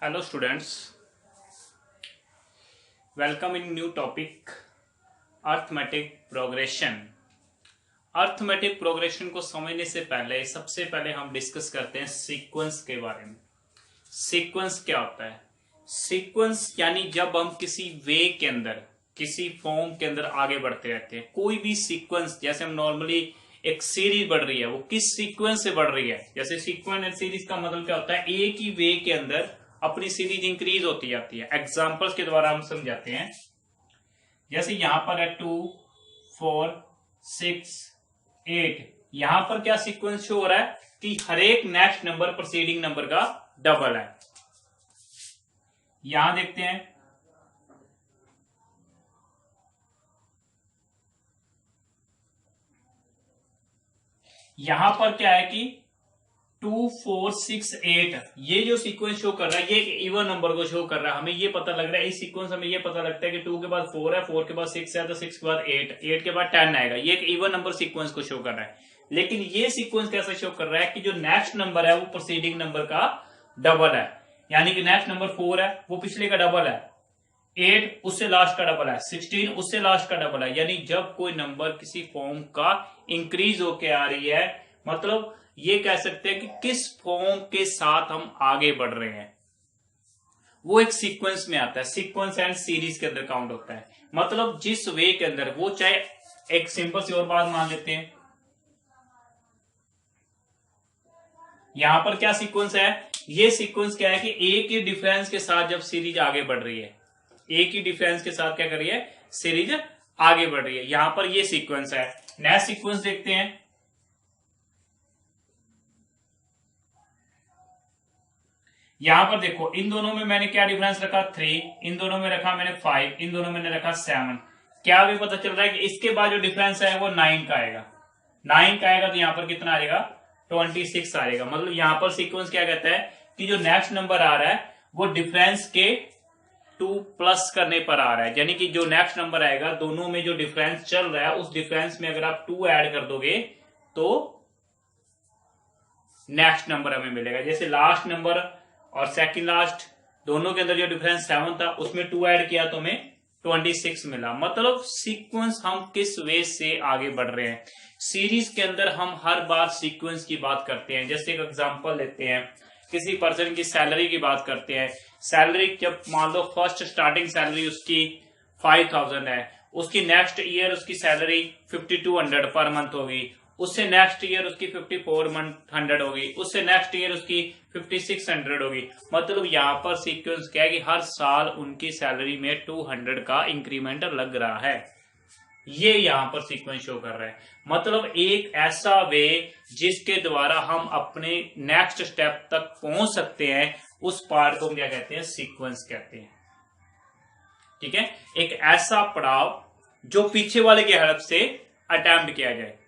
Hello students, welcome in new topic arithmetic progression। Arithmetic progression को समझने से पहले सबसे पहले हम डिस्कस करते हैं सीक्वेंस के बारे में। सीक्वेंस क्या होता है? सीक्वेंस यानी जब हम किसी वे के अंदर किसी फॉर्म के अंदर आगे बढ़ते रहते हैं। कोई भी सीक्वेंस, जैसे हम नॉर्मली एक सीरीज बढ़ रही है, वो किस सीक्वेंस से बढ़ रही है। जैसे सीक्वेंस एंड सीरीज का मतलब क्या होता है? एक ही वे के अंदर अपनी सीरीज इंक्रीज होती जाती है। एग्जांपल्स के द्वारा हम समझाते हैं। जैसे यहां पर है 2, 4, 6, 8। यहां पर क्या सीक्वेंस शो हो रहा है कि हर एक नेक्स्ट नंबर प्रोसीडिंग नंबर का डबल है। यहां देखते हैं, यहां पर क्या है कि 2, 4, 6, 8 ये जो सीक्वेंस शो कर रहा है ये एक इवन नंबर को शो कर रहा है। हमें ये पता लग रहा है, इस सीक्वेंस हमें ये पता लगता है कि 2 के बाद 4 है, 4 के बाद 6 है, तो 6 के बाद 8, 8 के बाद 10 आएगा। ये एक इवन नंबर सीक्वेंस को शो कर रहा है। लेकिन ये सीक्वेंस कैसे शो कर रहा है कि जो नेक्स्ट नंबर है वो प्रोसीडिंग नंबर का डबल है। यानी कि नेक्स्ट नंबर 4 है, वो पिछले का डबल है। 8 उससे लास्ट का डबल है। 16 उससे लास्ट का डबल है। यानी जब कोई नंबर किसी फॉर्म का इंक्रीज होके आ रही है, मतलब ये कह सकते हैं कि किस फॉर्म के साथ हम आगे बढ़ रहे हैं, वो एक सीक्वेंस में आता है। सीक्वेंस एंड सीरीज के अंदर काउंट होता है। मतलब जिस वे के अंदर वो, चाहे एक सिंपल सी और बात मान लेते हैं, यहां पर क्या सीक्वेंस है? ये सीक्वेंस क्या है कि एक ही डिफरेंस के साथ जब सीरीज आगे बढ़ रही है, एक ही डिफरेंस के साथ क्या कर रही है? सीरीज आगे बढ़ रही है। यहां पर ये सीक्वेंस है। नेक्स्ट सीक्वेंस देखते हैं। यहां पर देखो, इन दोनों में मैंने क्या डिफरेंस रखा? 3। इन दोनों में रखा मैंने 5। इन दोनों में मैंने रखा 7। क्या अभी पता चल रहा है कि इसके बाद जो डिफरेंस है वो 9 का आएगा। 9 का आएगा तो यहां पर कितना आएगा? 26 आएगा। मतलब यहां पर सीक्वेंस क्या कहता है कि जो नेक्स्ट नंबर आ रहा है वो डिफरेंस के 2 प्लस करने पर आ रहा है। यानी कि जो नेक्स्ट नंबर आएगा, दोनों में जो डिफरेंस चल रहा है उस डिफरेंस में अगर आप 2 ऐड कर दोगे तो नेक्स्ट नंबर हमें मिलेगा। जैसे लास्ट नंबर और सेकंड लास्ट दोनों के अंदर जो डिफरेंस 7 था, उसमें 2 ऐड किया तो हमें 26 मिला। मतलब सीक्वेंस हम किस वे से आगे बढ़ रहे हैं। सीरीज के अंदर हम हर बार सीक्वेंस की बात करते हैं। जैसे एक एग्जांपल लेते हैं, किसी पर्सन की सैलरी की बात करते हैं। सैलरी जब मान लो फर्स्ट स्टार्टिंग सैलरी उसकी 5000 है, उसकी नेक्स्ट ईयर उसकी सैलरी 5200 पर मंथ होगी। उससे नेक्स्ट ईयर उसकी 5400 होगी। उससे नेक्स्ट ईयर उसकी 5600 होगी। मतलब यहाँ पर सीक्वेंस क्या है कि हर साल उनकी सैलरी में 200 का इंक्रीमेंट लग रहा है। ये यहां पर सीक्वेंस शो कर रहा है। मतलब एक ऐसा वे जिसके द्वारा हम अपने नेक्स्ट स्टेप तक पहुंच सकते हैं, उस पार्ट को हम क्या कहते हैं? सीक्वेंस कहते हैं। ठीक है, एक ऐसा पड़ाव जो पीछे वाले की हेल्प से अटेम्प्ट किया जाए।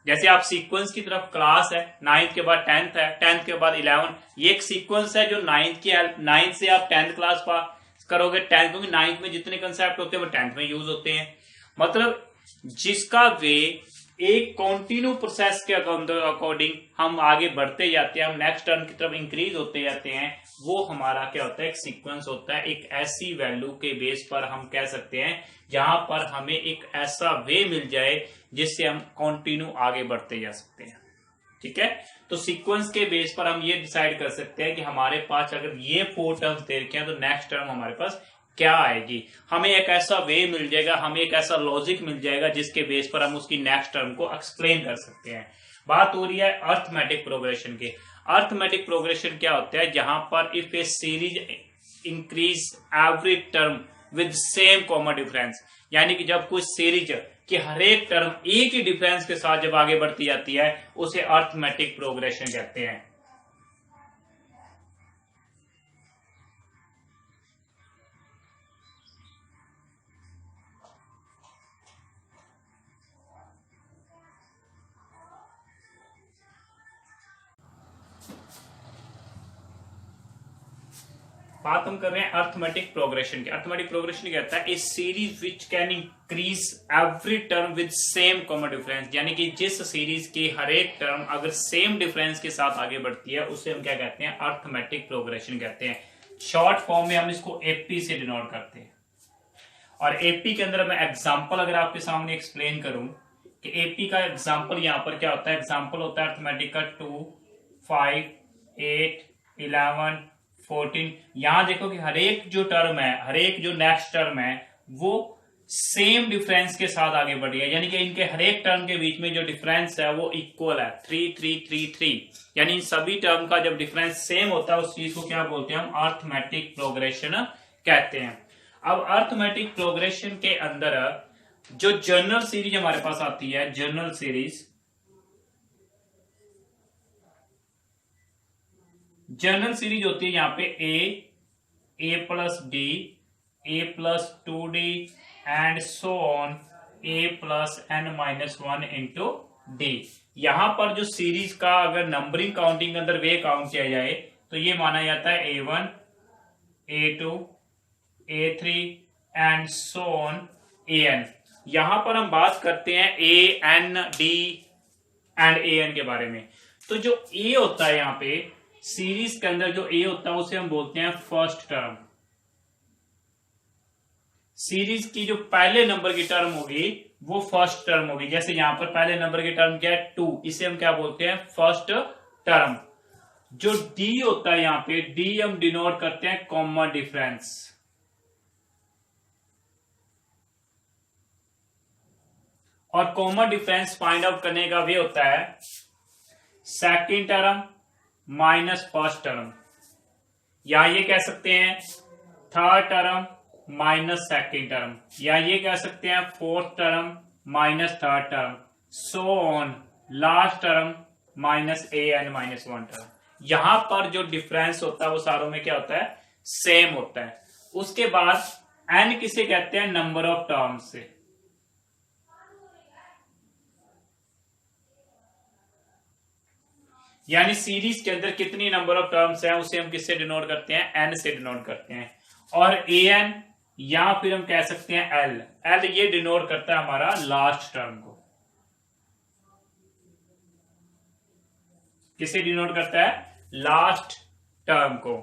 जैसे आप सीक्वेंस की तरफ, क्लास है, 9th के बाद 10th है, 10th के बाद 11। ये एक सीक्वेंस है जो 9th की हेल्प, 9th से आप 10th क्लास पास करोगे। 10th, क्योंकि 9th में जितने कंसेप्ट होते हैं वो 10th में यूज होते हैं। मतलब जिसका वे एक कॉन्टिन्यू प्रोसेस के अकॉर्डिंग हम आगे बढ़ते जाते हैं, हम नेक्स्ट टर्न की तरफ इंक्रीज होते जाते हैं, वो हमारा क्या होता है? एक सीक्वेंस होता है। एक ऐसी वैल्यू के बेस पर हम कह सकते हैं जहां पर हमें एक ऐसा वे मिल जाए जिससे हम कंटिन्यू आगे बढ़ते जा सकते हैं। ठीक है, तो सीक्वेंस के बेस पर हम ये डिसाइड कर सकते हैं कि हमारे पास अगर ये 4 टर्म्स दे रखे हैं तो नेक्स्ट टर्म हमारे पास क्या आएगी। हमें एक ऐसा वे मिल जाएगा, हमें एक ऐसा लॉजिक मिल जाएगा जिसके बेस पर हम उसकी नेक्स्ट टर्म को एक्सप्लेन कर सकते हैं। बात हो रही है अर्थमेटिक प्रोग्रेशन की। अर्थमेटिक प्रोग्रेशन क्या होता है? जहां पर if A series increase every term with same common difference, यानी कि जब कोई सीरीज कि हर एक टर्म एक ही डिफरेंस के साथ जब आगे बढ़ती जाती है, उसे अर्थमेटिक प्रोग्रेशन कहते हैं। बात हम कर रहे हैं अर्थमेटिक प्रोग्रेशन की। अर्थमेटिक प्रोग्रेशन कहता है a series which can increase every term with same common difference, यानी कि जिस सीरीज की हर एक टर्म अगर सेम डिफरेंस के साथ आगे बढ़ती है उसे हम क्या कहते हैं, अर्थमेटिक प्रोग्रेशन कहते हैं। शॉर्ट फॉर्म में हम इसको एपी से डिनोट करते हैं। और एपी के अंदर मैं एग्जांपल अगर आपके सामने एक्सप्लेन करूं कि एपी का एग्जांपल यहां पर क्या होता है, एग्जांपल होता है अर्थमेटिक का 2, 5, 8, 11, 14। यहां देखो कि हर एक जो टर्म है, हर एक जो नेक्स्ट टर्म है वो सेम डिफरेंस के साथ आगे बढ़ रही है, यानी कि इनके हर एक टर्म के बीच में जो डिफरेंस है वो इक्वल है, 3 3 3 3। यानी इन सभी टर्म का जब डिफरेंस सेम होता है उस चीज को क्या बोलते हैं, हम अर्थमेटिक प्रोग्रेशन कहते हैं। अब अर्थमेटिक प्रोग्रेशन के अंदर जो जनरल सीरीज हमारे पास आती है, जनरल सीरीज, जनरल सीरीज होती है यहां पे a plus d, a plus 2d and so on a plus n minus 1 into d. यहां पर जो सीरीज का अगर नंबरिंग काउंटिंग के अंदर वे काउंट किया जाए तो ये माना जाता है A1, A2, A3 and so on AN। यहां पर हम बात करते हैं AN, D एंड AN के बारे में। तो जो A होता है यहां पे सीरीज के अंदर जो A होता है उसे हम बोलते हैं फर्स्ट टर्म। सीरीज की जो पहले नंबर की टर्म होगी वो फर्स्ट टर्म होगी। जैसे यहां पर पहले नंबर की टर्म क्या है, 2, इसे हम क्या बोलते हैं, फर्स्ट टर्म। जो D होता है यहां पे, D हम डिनोट करते हैं कॉमन डिफरेंस। और कॉमन डिफरेंस फाइंड आउट करने का वे होता है second term minus first term, या ये कह सकते हैं third term minus second term, या ये कह सकते हैं fourth term minus third term, so on last term minus AN minus 1 term. यहां पर जो डिफरेंस होता है वो सारों में क्या होता है, सेम होता है। उसके बाद n किसे कहते हैं, नंबर ऑफ टर्म्स से। यानी सीरीज के अंदर कितनी नंबर ऑफ टर्म्स हैं उसे हम किससे डिनोट करते हैं, n से डिनोट करते हैं। और AN या फिर हम कह सकते हैं L ये डिनोट करता है हमारा लास्ट टर्म को। किसे डिनोट करता है, लास्ट टर्म को।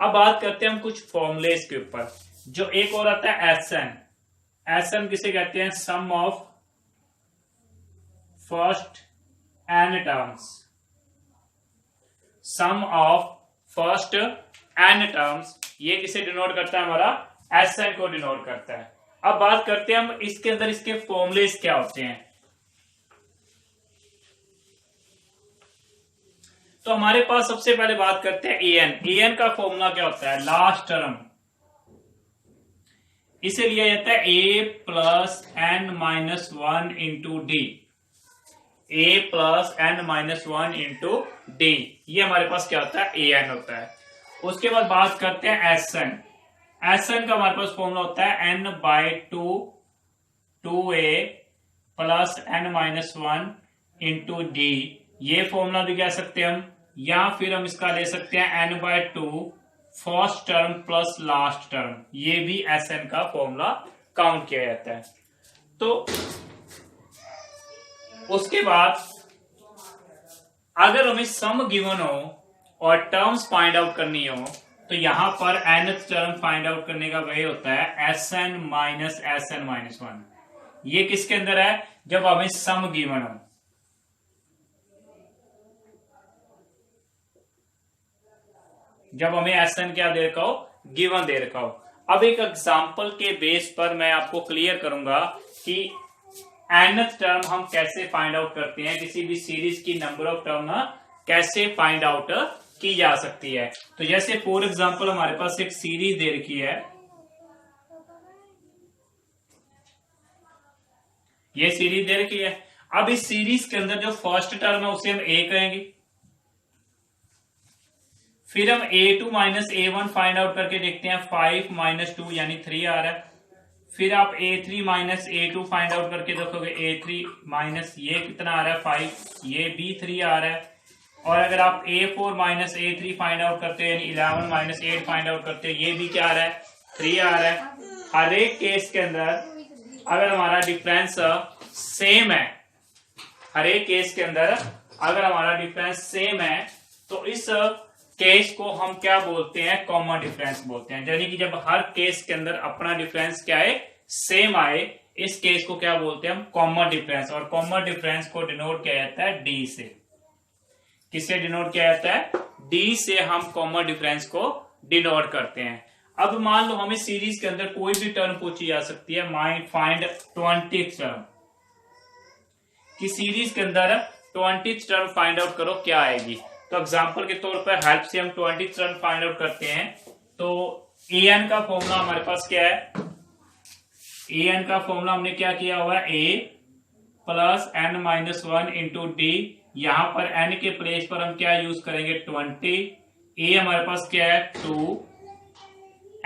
अब बात करते हैं हम कुछ फॉर्मूलेस के ऊपर। जो एक और आता है SN किसे कहते हैं, sum of first n terms. Sum of first n terms ये किसे डिनोट करता है, हमारा SN को डिनोट करता है। अब बात करते हैं हम इसके अंदर इसके फॉर्मूलेस क्या होते हैं। तो हमारे पास सबसे पहले बात करते हैं AN का फॉर्मूला क्या होता है, लास्ट टर्म। इसे लिया जाता है A plus n minus 1 into D, A plus n minus 1 into D, ये हमारे पास क्या होता है, AN होता है। उसके बाद बात करते हैं SN का हमारे पास फॉर्मूला होता है n by 2a plus n minus 1 into D, ये फॉर्मूला भी कह सकते हैं हम, या फिर हम इसका ले सकते हैं n by 2 first term plus last term, ये भी SN का फॉर्मूला काउंट किया जाता है। तो उसके बाद अगर हमें सम गिवन हो और टर्म्स फाइंड आउट करनी हो तो यहां पर nth टर्म फाइंड आउट करने का वे होता है SN माइनस SN माइनस 1। ये किसके अंदर है, जब हमें सम गिवन हो। जब हमें SN क्या दे रखा हो, गिवन दे रखा हो। अब एक एग्जांपल के बेस पर मैं आपको क्लियर करूंगा कि nth टर्म हम कैसे फाइंड आउट करते हैं, किसी भी सीरीज की नंबर ऑफ टर्म कैसे फाइंड आउट की जा सकती है। तो जैसे फॉर एग्जांपल हमारे पास एक सीरीज दे रखी है, ये सीरीज दे रखी है। अब इस सीरीज के अंदर जो फर्स्ट टर्म है उसे हम A कहेंगे, फिर हम A2 minus A1 find out करके देखते हैं, 5 माइनस 2 यानी 3 आ रहा है। फिर आप A3 minus A2 find out करके देखोगे, A3 माइनस ये कितना आ रहा है, 5, ये भी 3 आ रहा है। और अगर आप A4 minus A3 find out करते हो यानी 11 माइनस 8 फाइंड आउट करते हो, ये भी क्या आ रहा है 3 आ रहा है। हर एक केस के अंदर अगर हमारा डिफरेंस सेम है, हर एक केस के अंदर अगर हमारा डिफरेंस सेम है तो इस केस को हम क्या बोलते हैं, कॉमन डिफरेंस बोलते हैं। यानी कि जब हर केस के अंदर अपना डिफरेंस क्या है, सेम आए, इस केस को क्या बोलते हैं हम, कॉमन डिफरेंस। और कॉमन डिफरेंस को डिनोट किया जाता है डी से। किससे डिनोट किया जाता है, डी से हम कॉमन डिफरेंस को डिनोट करते हैं। अब मान लो हमें सीरीज के अंदर कोई भी टर्म पूछी जा सकती है, फाइंड 20th टर्म, कि सीरीज के अंदर 20th टर्म फाइंड आउट करो क्या आएगी। तो एग्जांपल के तौर पर हेल्प से हम 20th टर्म फाइंड आउट करते हैं। तो an का फॉर्मूला हमारे पास क्या है, an का फॉर्मूला हमने क्या किया हुआ है, a plus n minus 1 into d. यहां पर n के प्लेस पर हम क्या यूज करेंगे 20, a हमारे पास क्या है 2,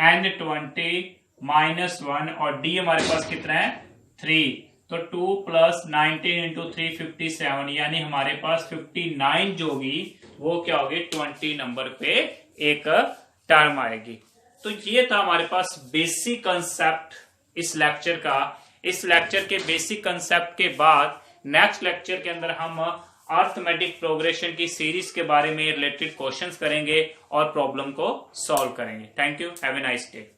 n 20 माइनस 1 और d हमारे पास कितना है 3। तो 2 प्लस 19 इंटू 3 57, यानी हमारे पास 59 जो होगी वो क्या होगी 20 नंबर पे एक टर्म आएगी। तो ये था हमारे पास बेसिक कंसेप्ट इस लेक्चर का। इस लेक्चर के बेसिक कंसेप्ट के बाद नेक्स्ट लेक्चर के अंदर हम अर्थमेटिक प्रोग्रेशन की सीरीज के बारे में रिलेटेड क्वेश्चंस करेंगे और प्रॉब्लम को सॉल्व करेंगे। Thank you, have a nice day.